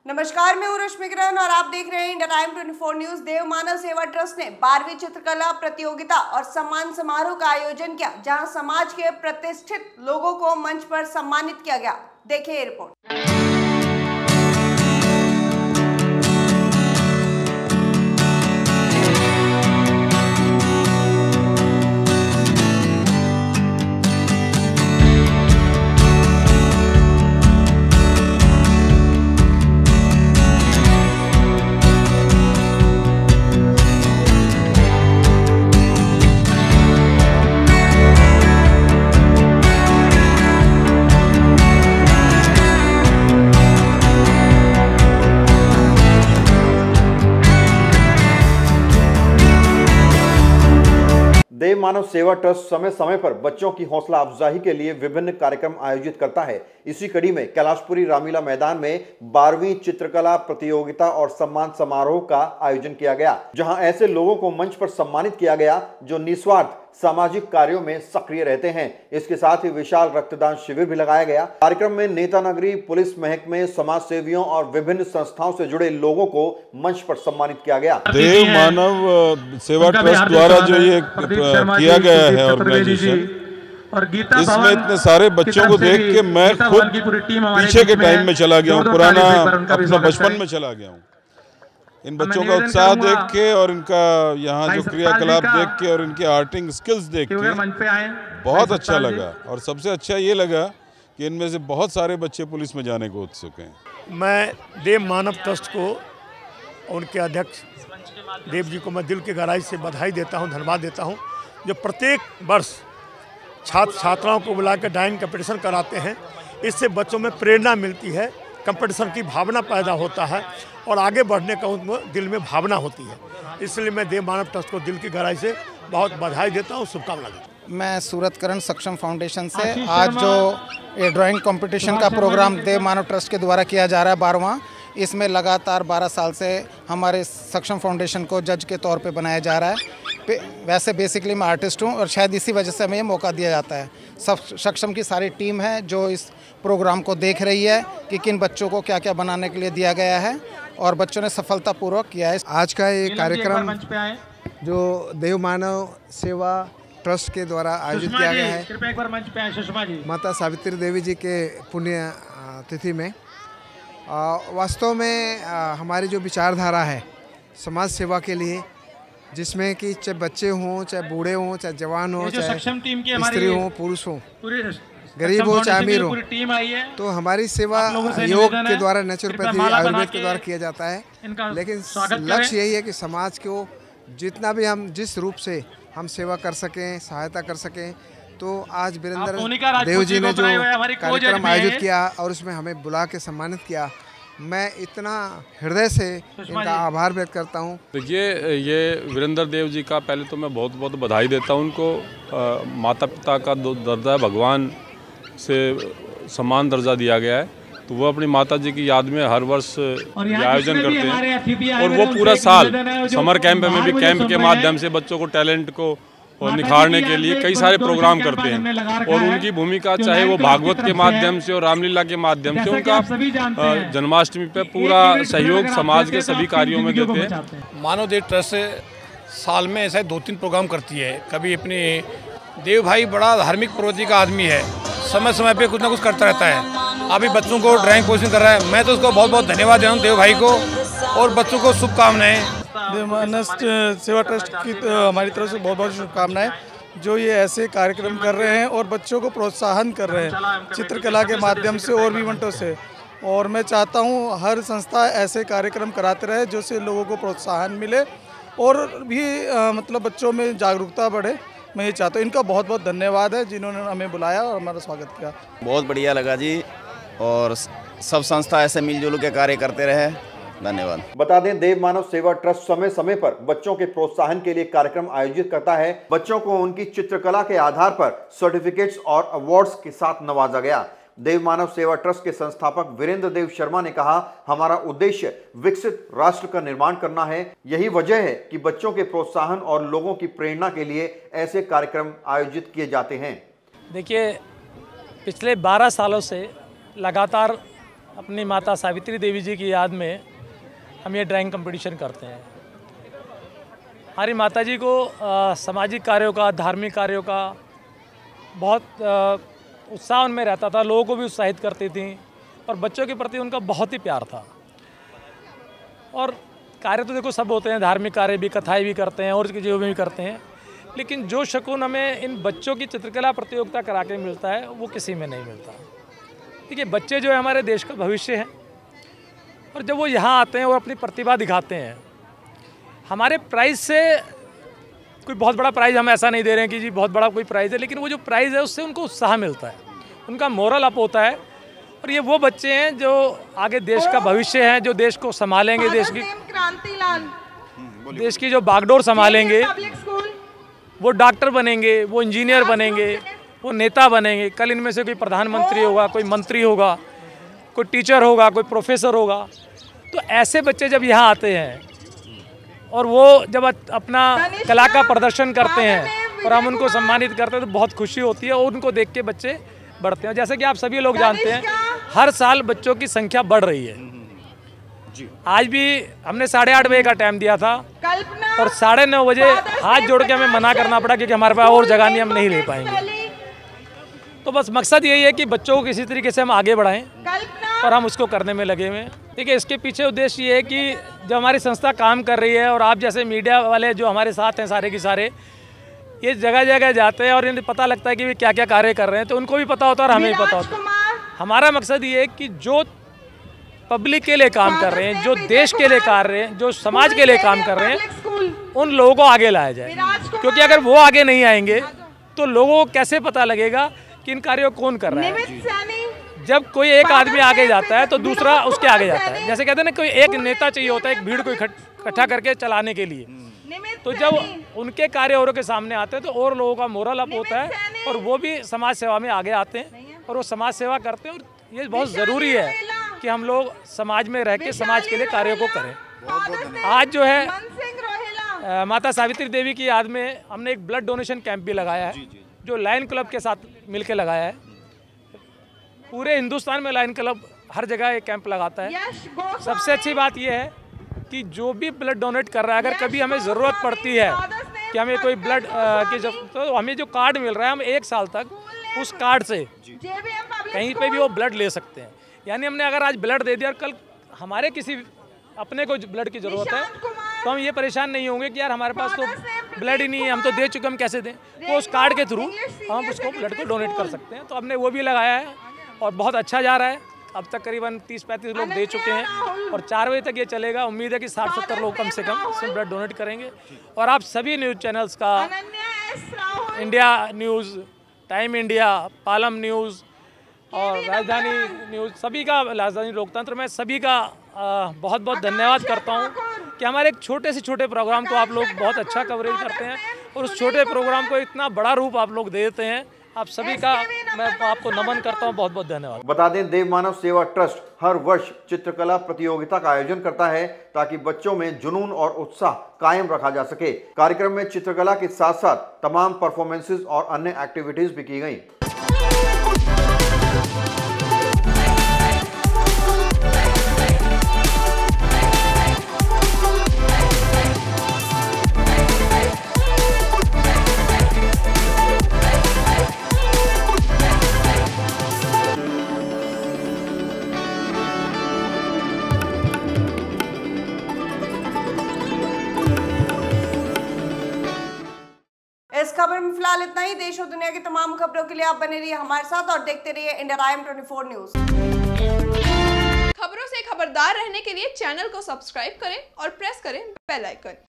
नमस्कार, मैं हूं रश्मि किरण और आप देख रहे हैं इंडिया टाइम 24 न्यूज। देव मानव सेवा ट्रस्ट ने 12वीं चित्रकला प्रतियोगिता और सम्मान समारोह का आयोजन किया, जहां समाज के प्रतिष्ठित लोगों को मंच पर सम्मानित किया गया। देखिए ये रिपोर्ट। देव मानव सेवा ट्रस्ट समय समय पर बच्चों की हौसला अफजाई के लिए विभिन्न कार्यक्रम आयोजित करता है। इसी कड़ी में कैलाशपुरी रामलीला मैदान में 12वीं चित्रकला प्रतियोगिता और सम्मान समारोह का आयोजन किया गया, जहां ऐसे लोगों को मंच पर सम्मानित किया गया जो निस्वार्थ सामाजिक कार्यों में सक्रिय रहते हैं। इसके साथ ही विशाल रक्तदान शिविर भी लगाया गया। कार्यक्रम में नेता नगरी, पुलिस महकमे, समाज सेवियों और विभिन्न संस्थाओं से जुड़े लोगों को मंच पर सम्मानित किया गया। देव मानव सेवा ट्रस्ट द्वारा जो ये किया गया है ऑर्गेनाइजेशन, इसमें इतने सारे बच्चों को देख के मैं खुद पीछे के टाइम में चला गया हूँ, पुराना अपना बचपन में चला गया हूँ। इन बच्चों का उत्साह देख के और इनका यहाँ जो क्रियाकलाप देख के और इनके आर्टिंग स्किल्स देख के बहुत अच्छा लगा। और सबसे अच्छा ये लगा कि इनमें से बहुत सारे बच्चे पुलिस में जाने को उत्सुक हैं। मैं देव मानव ट्रस्ट को, उनके अध्यक्ष देव जी को मैं दिल की गहराई से बधाई देता हूँ, धन्यवाद देता हूँ, जो प्रत्येक वर्ष छात्र छात्राओं को बुला कर ड्राइंग कंपटीशन कराते हैं। इससे बच्चों में प्रेरणा मिलती है, कंपटीशन की भावना पैदा होता है और आगे बढ़ने का उनमें दिल में भावना होती है। इसलिए मैं देव मानव ट्रस्ट को दिल की गहराई से बहुत बधाई देता हूँ, शुभकामना देता हूँ। मैं सूरतकरण सक्षम फाउंडेशन से आज जो ये ड्राइंग कंपटीशन का प्रोग्राम देव मानव ट्रस्ट के द्वारा किया जा रहा है 12वां, इसमें लगातार 12 साल से हमारे सक्षम फाउंडेशन को जज के तौर पे बनाया जा रहा है। वैसे बेसिकली मैं आर्टिस्ट हूँ और शायद इसी वजह से हमें ये मौका दिया जाता है। सब सक्षम की सारी टीम है जो इस प्रोग्राम को देख रही है कि किन बच्चों को क्या क्या बनाने के लिए दिया गया है और बच्चों ने सफलतापूर्वक किया है। आज का ये कार्यक्रम जो देव मानव सेवा ट्रस्ट के द्वारा आयोजित किया गया है माता सावित्री देवी जी के पुण्य तिथि में, वास्तव में हमारी जो विचारधारा है समाज सेवा के लिए, जिसमें कि चाहे बच्चे हों, चाहे बूढ़े हों, चाहे जवान हों, चाहे स्त्री हों, पुरुष हों, गरीब हो चाहे अमीर हो, तो हमारी सेवा योग के द्वारा, नेचुरोपैथी, आयुर्वेद के द्वारा किया जाता है। लेकिन लक्ष्य यही है कि समाज को जितना भी हम जिस रूप से हम सेवा कर सकें, सहायता कर सकें। तो आज वीरेंद्र देव जी ने जो कार्यक्रम आयोजित किया और उसमें हमें बुला के सम्मानित किया, मैं इतना हृदय से इनका आभार व्यक्त करता हूँ। देखिए, ये वीरेंद्र देव जी का पहले तो मैं बहुत बहुत बधाई देता हूँ उनको। माता पिता का दर्जा भगवान से समान दर्जा दिया गया है, तो वो अपनी माता जी की याद में हर वर्ष आयोजन करते हैं और वो पूरा साल समर कैंप में भी कैंप के माध्यम से बच्चों को टैलेंट को और निखारने के लिए कई सारे प्रोग्राम करते हैं। और उनकी भूमिका चाहे वो भागवत के माध्यम से और रामलीला के माध्यम से, उनका जन्माष्टमी पे पूरा सहयोग समाज के सभी कार्यों में देते हैं। मानव देव ट्रस्ट साल में ऐसे 2-3 प्रोग्राम करती है। कभी अपने देव भाई बड़ा धार्मिक प्रवृत्ति का आदमी है, समय समय पे कुछ ना कुछ करता रहता है। अभी बच्चों को ड्राइंग पोजिशन कर रहा है, मैं तो उसको बहुत बहुत धन्यवाद दे रहा हूँ देव भाई को, और बच्चों को शुभकामनाएं। देव मानव सेवा ट्रस्ट की हमारी तरफ से बहुत बहुत शुभकामनाएं, जो ये ऐसे कार्यक्रम कर रहे हैं और बच्चों को प्रोत्साहन कर रहे हैं चित्रकला के माध्यम से और भी इवेंटों से। और मैं चाहता हूँ हर संस्था ऐसे कार्यक्रम कराते रहे जिससे लोगों को प्रोत्साहन मिले और भी मतलब बच्चों में जागरूकता बढ़े। मैं ये चाहता हूँ। इनका बहुत बहुत धन्यवाद है जिन्होंने हमें बुलाया और हमारा स्वागत किया। बहुत बढ़िया लगा जी, और सब संस्था ऐसे मिलजुल के कार्य करते रहे। धन्यवाद। बता दें, देव मानव सेवा ट्रस्ट समय समय पर बच्चों के प्रोत्साहन के लिए कार्यक्रम आयोजित करता है। बच्चों को उनकी चित्रकला के आधार पर सर्टिफिकेट्स और अवार्ड्स के साथ नवाजा गया। देव मानव सेवा ट्रस्ट के संस्थापक वीरेंद्र देव शर्मा ने कहा, हमारा उद्देश्य विकसित राष्ट्र का निर्माण करना है। यही वजह है कि बच्चों के प्रोत्साहन और लोगों की प्रेरणा के लिए ऐसे कार्यक्रम आयोजित किए जाते हैं। देखिए, पिछले 12 सालों से लगातार अपनी माता सावित्री देवी जी की याद में हम ये ड्राइंग कंपटीशन करते हैं। हमारी माता जी को सामाजिक कार्यों का, धार्मिक कार्यों का बहुत उत्साह उनमें रहता था, लोगों को भी उत्साहित करती थी और बच्चों के प्रति उनका बहुत ही प्यार था। और कार्य तो देखो सब होते हैं, धार्मिक कार्य भी, कथाएं भी करते हैं और इसकी चीज़ों में भी करते हैं, लेकिन जो शकुन हमें इन बच्चों की चित्रकला प्रतियोगिता करा के मिलता है वो किसी में नहीं मिलता। देखिए, बच्चे जो है हमारे देश का भविष्य है और जब वो यहाँ आते हैं और अपनी प्रतिभा दिखाते हैं, हमारे प्राइज़ से कोई बहुत बड़ा प्राइज़ हम ऐसा नहीं दे रहे हैं कि जी बहुत बड़ा कोई प्राइज़ है, लेकिन वो जो प्राइज़ है उससे उनको उत्साह मिलता है, उनका मोरल अप होता है। और ये वो बच्चे हैं जो आगे देश का भविष्य है, जो देश को संभालेंगे, देश की जो बागडोर संभालेंगे, वो डॉक्टर बनेंगे, वो इंजीनियर बनेंगे, वो नेता बनेंगे। कल इनमें से कोई प्रधानमंत्री होगा, कोई मंत्री होगा, कोई टीचर होगा, कोई प्रोफेसर होगा। तो ऐसे बच्चे जब यहाँ आते हैं और वो जब अपना कला का प्रदर्शन करते हैं और हम उनको सम्मानित करते हैं तो बहुत खुशी होती है और उनको देख के बच्चे बढ़ते हैं। जैसे कि आप सभी लोग जानते हैं, हर साल बच्चों की संख्या बढ़ रही है। आज भी हमने 8:30 बजे का टाइम दिया था और 9:30 बजे हाथ जोड़ के हमें मना करना पड़ा क्योंकि हमारे पास और जगह नहीं, हम नहीं ले पाएंगे। तो बस मकसद यही है कि बच्चों को किसी तरीके से हम आगे बढ़ाएं और हम उसको करने में लगे हुए हैं। देखिए, इसके पीछे उद्देश्य ये है कि जब हमारी संस्था काम कर रही है और आप जैसे मीडिया वाले जो हमारे साथ हैं सारे के सारे, ये जगह जगह जाते हैं और इन्हें पता लगता है कि वे क्या क्या कार्य कर रहे हैं, तो उनको भी पता होता है और हमें भी पता होता है। हमारा मकसद ये है कि जो पब्लिक के लिए काम कर रहे हैं, जो देश के लिए कर रहे हैं, जो समाज के लिए काम कर रहे हैं, उन लोगों को आगे लाया जाए। क्योंकि अगर वो आगे नहीं आएंगे तो लोगों को कैसे पता लगेगा कि इन कार्यों को कौन कर रहा है। जब कोई एक आदमी आगे जाता है तो दूसरा उसके आगे जाता है। जैसे कहते हैं ना, कोई एक नेता चाहिए होता है एक भीड़ को इकट्ठा करके चलाने के लिए। तो जब उनके कार्य औरों के सामने आते हैं तो और लोगों का मोरल अप होता है और वो भी समाज सेवा में आगे आते हैं और वो समाज सेवा करते हैं। और ये बहुत ज़रूरी है कि हम लोग समाज में रह के समाज के लिए कार्यों को करें। आज जो है माता सावित्री देवी की याद में हमने एक ब्लड डोनेशन कैंप भी लगाया है, जो लायन क्लब के साथ मिलकर लगाया है। पूरे हिंदुस्तान में लायन क्लब हर जगह ये कैंप लगाता है। सबसे अच्छी बात यह है कि जो भी ब्लड डोनेट कर रहा है, अगर कभी हमें ज़रूरत पड़ती है कि हमें कोई ब्लड की तो हमें जो कार्ड मिल रहा है, हम 1 साल तक उस कार्ड से कहीं पे भी वो ब्लड ले सकते हैं। यानी हमने अगर आज ब्लड दे दिया और कल हमारे किसी अपने को ब्लड की ज़रूरत है तो हम ये परेशान नहीं होंगे कि यार हमारे पास तो ब्लड ही नहीं है, हम तो दे चुके, हम कैसे दें। वो उस कार्ड के थ्रू हम उसको ब्लड को डोनेट कर सकते हैं। तो हमने वो भी लगाया है और बहुत अच्छा जा रहा है। अब तक करीबन 30-35 लोग दे चुके हैं और 4 बजे तक ये चलेगा। उम्मीद है कि 60-70 लोग कम से कम इसमें ब्लड डोनेट करेंगे। और आप सभी न्यूज़ चैनल्स का, India news, time India, Palam news और राजधानी न्यूज़, सभी का, राजधानी लोकतंत्र में सभी का बहुत बहुत धन्यवाद करता हूँ कि हमारे एक छोटे से छोटे प्रोग्राम को आप लोग बहुत अच्छा कवरेज करते हैं और उस छोटे प्रोग्राम को इतना बड़ा रूप आप लोग दे देते हैं। आप सभी का मैं आपको नमन करता हूं, बहुत बहुत धन्यवाद। बता दें, देव मानव सेवा ट्रस्ट हर वर्ष चित्रकला प्रतियोगिता का आयोजन करता है ताकि बच्चों में जुनून और उत्साह कायम रखा जा सके। कार्यक्रम में चित्रकला के साथ साथ तमाम परफॉर्मेंसेस और अन्य एक्टिविटीज भी की गई। इस खबर में फिलहाल इतना ही। देश और दुनिया की तमाम खबरों के लिए आप बने रहिए हमारे साथ और देखते रहिए इंडिया टाइम 24 न्यूज। खबरों से खबरदार रहने के लिए चैनल को सब्सक्राइब करें और प्रेस करें बेल आइकन।